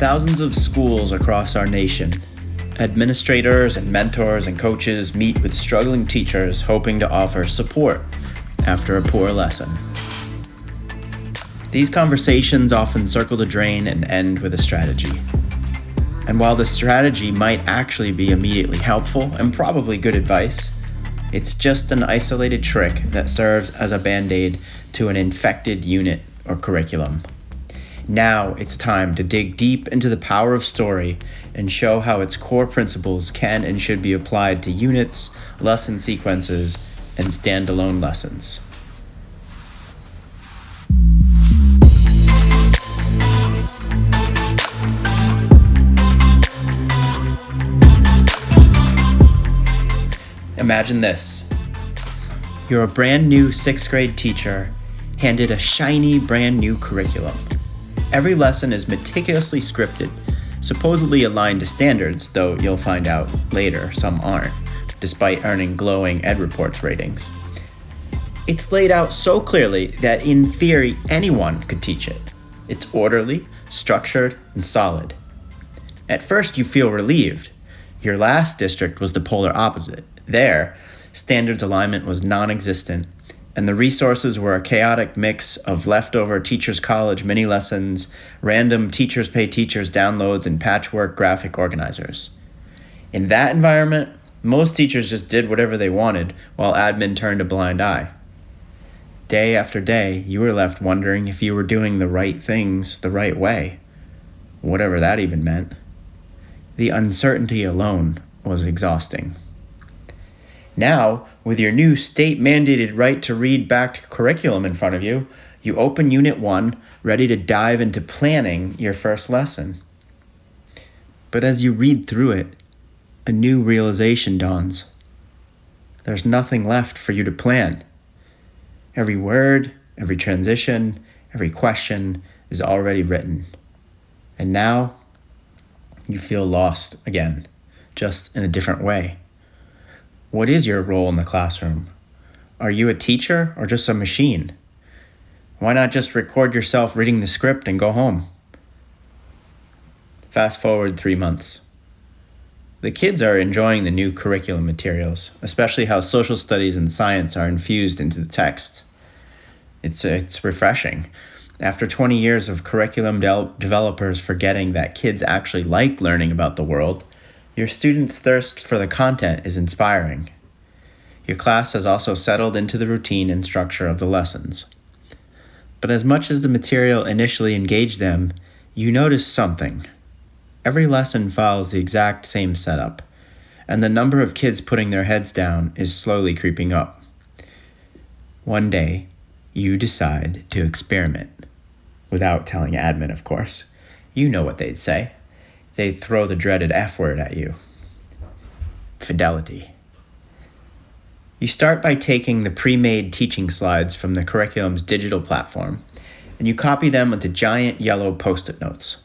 thousands of schools across our nation, administrators and mentors and coaches meet with struggling teachers hoping to offer support after a poor lesson. These conversations often circle the drain and end with a strategy. And while the strategy might actually be immediately helpful and probably good advice, it's just an isolated trick that serves as a band-aid to an infected unit or curriculum. Now it's time to dig deep into the power of story and show how its core principles can and should be applied to units, lesson sequences, and standalone lessons. Imagine this. You're a brand new 6th grade teacher handed a shiny brand new curriculum. Every lesson is meticulously scripted, supposedly aligned to standards, though you'll find out later some aren't, despite earning glowing Ed Reports ratings. It's laid out so clearly that in theory anyone could teach it. It's orderly, structured, and solid. At first you feel relieved. Your last district was the polar opposite. There, standards alignment was non-existent, and the resources were a chaotic mix of leftover Teachers College mini lessons, random Teachers Pay Teachers downloads, and patchwork graphic organizers. In that environment, most teachers just did whatever they wanted while admin turned a blind eye. Day after day, you were left wondering if you were doing the right things the right way, whatever that even meant. The uncertainty alone was exhausting. Now, with your new state-mandated right to read backed curriculum in front of you, you open Unit 1, ready to dive into planning your first lesson. But as you read through it, a new realization dawns. There's nothing left for you to plan. Every word, every transition, every question is already written. And now, you feel lost again, just in a different way. What is your role in the classroom? Are you a teacher or just a machine? Why not just record yourself reading the script and go home? Fast forward 3 months. The kids are enjoying the new curriculum materials, especially how social studies and science are infused into the texts. It's refreshing. After 20 years of curriculum developers forgetting that kids actually like learning about the world, your students' thirst for the content is inspiring. Your class has also settled into the routine and structure of the lessons. But as much as the material initially engaged them, you notice something. Every lesson follows the exact same setup, and the number of kids putting their heads down is slowly creeping up. One day, you decide to experiment. Without telling admin, of course. You know what they'd say. They'd throw the dreaded F word at you. Fidelity. You start by taking the pre-made teaching slides from the curriculum's digital platform, and you copy them onto giant yellow Post-it notes.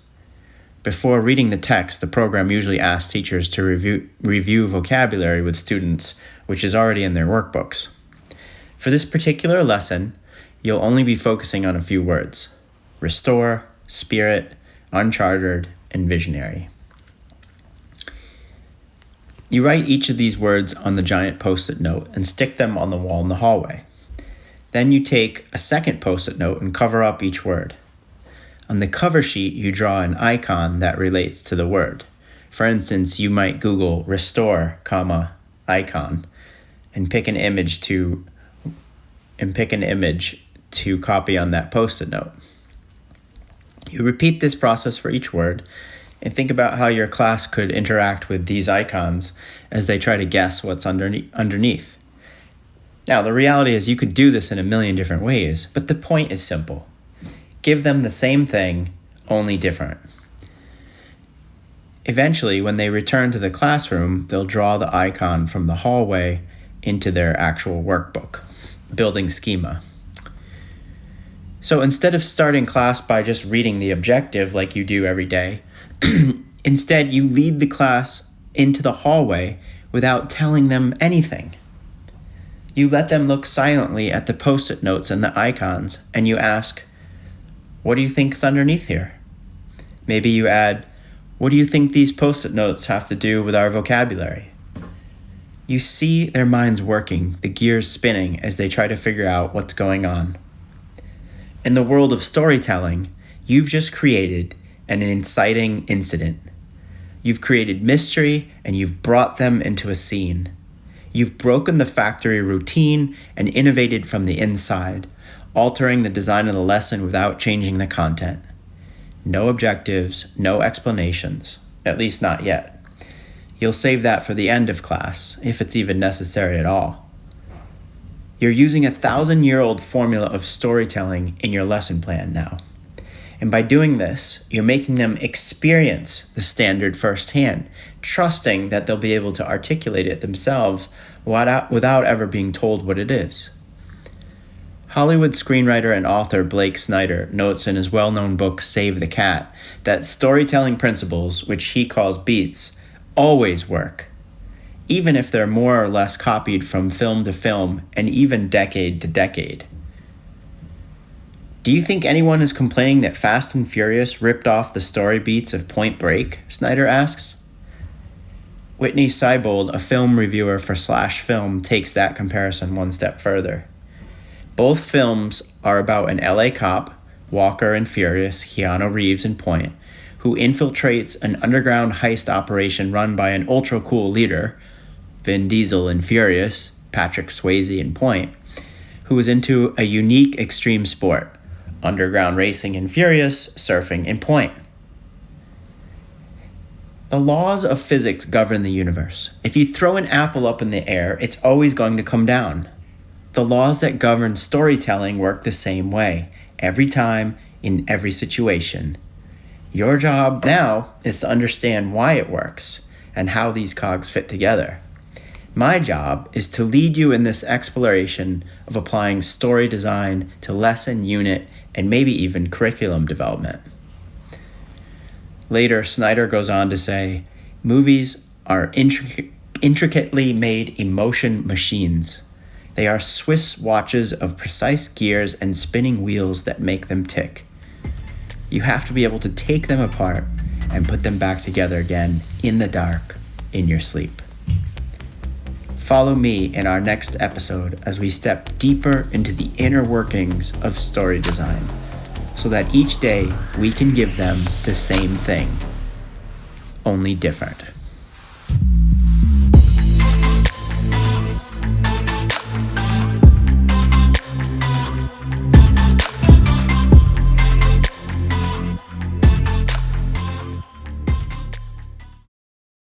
Before reading the text, the program usually asks teachers to review vocabulary with students, which is already in their workbooks. For this particular lesson, you'll only be focusing on a few words: restore, spirit, unchartered, and visionary. You write each of these words on the giant Post-it note and stick them on the wall in the hallway. Then you take a second Post-it note and cover up each word. On the cover sheet, you draw an icon that relates to the word. For instance, you might Google restore, icon, and pick an image to copy on that Post-it note. You repeat this process for each word and think about how your class could interact with these icons as they try to guess what's underneath. Now, the reality is you could do this in a million different ways, but the point is simple. Give them the same thing, only different. Eventually, when they return to the classroom, they'll draw the icon from the hallway into their actual workbook, building schema. So instead of starting class by just reading the objective like you do every day, instead you lead the class into the hallway without telling them anything. You let them look silently at the Post-it notes and the icons, and you ask, "What do you think is underneath here?" Maybe you add, "What do you think these post-it notes have to do with our vocabulary?" You see their minds working, the gears spinning as they try to figure out what's going on. In the world of storytelling, you've just created an inciting incident. You've created mystery and you've brought them into a scene. You've broken the factory routine and innovated from the inside, altering the design of the lesson without changing the content. No objectives, no explanations, at least not yet. You'll save that for the end of class, if it's even necessary at all. You're using a 1,000-year-old formula of storytelling in your lesson plan now. And by doing this, you're making them experience the standard firsthand, trusting that they'll be able to articulate it themselves without ever being told what it is. Hollywood screenwriter and author Blake Snyder notes in his well-known book Save the Cat that storytelling principles, which he calls beats, always work, even if they're more or less copied from film to film and even decade to decade. Do you think anyone is complaining that Fast and Furious ripped off the story beats of Point Break? Snyder asks. Whitney Seibold, a film reviewer for Slash Film, takes that comparison one step further. Both films are about an LA cop, Walker in Furious, Keanu Reeves in Point, who infiltrates an underground heist operation run by an ultra-cool leader, Vin Diesel in Furious, Patrick Swayze in Point, who is into a unique extreme sport, underground racing in Furious, surfing in Point. The laws of physics govern the universe. If you throw an apple up in the air, it's always going to come down. The laws that govern storytelling work the same way, every time, in every situation. Your job now is to understand why it works and how these cogs fit together. My job is to lead you in this exploration of applying story design to lesson, unit, and maybe even curriculum development. Later, Snyder goes on to say, movies are intricately made emotion machines. They are Swiss watches of precise gears and spinning wheels that make them tick. You have to be able to take them apart and put them back together again in the dark, in your sleep. Follow me in our next episode as we step deeper into the inner workings of story design, so that each day we can give them the same thing, only different.